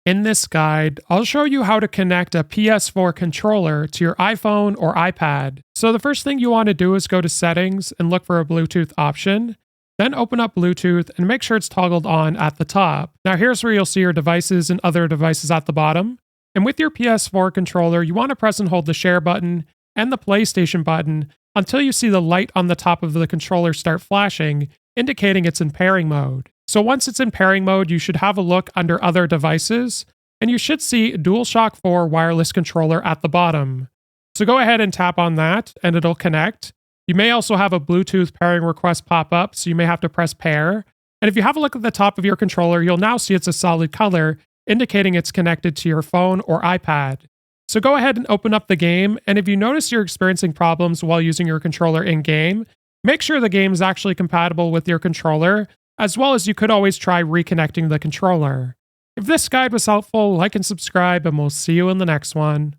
In this guide, I'll show you how to connect a PS4 controller to your iPhone or iPad. So the first thing you want to do is go to Settings and look for a Bluetooth option. Then open up Bluetooth and make sure it's toggled on at the top. Now here's where you'll see your devices and other devices at the bottom. And with your PS4 controller, you want to press and hold the share button and the PlayStation button until you see the light on the top of the controller start flashing, indicating it's in pairing mode. So once it's in pairing mode, you should have a look under other devices, and you should see DualShock 4 wireless controller at the bottom. So go ahead and tap on that, and it'll connect. You may also have a Bluetooth pairing request pop up, so you may have to press pair. And if you have a look at the top of your controller, you'll now see it's a solid color, indicating it's connected to your phone or iPad. So go ahead and open up the game, and if you notice you're experiencing problems while using your controller in-game, make sure the game is actually compatible with your controller, as well as you could always try reconnecting the controller. If this guide was helpful, like and subscribe, and we'll see you in the next one.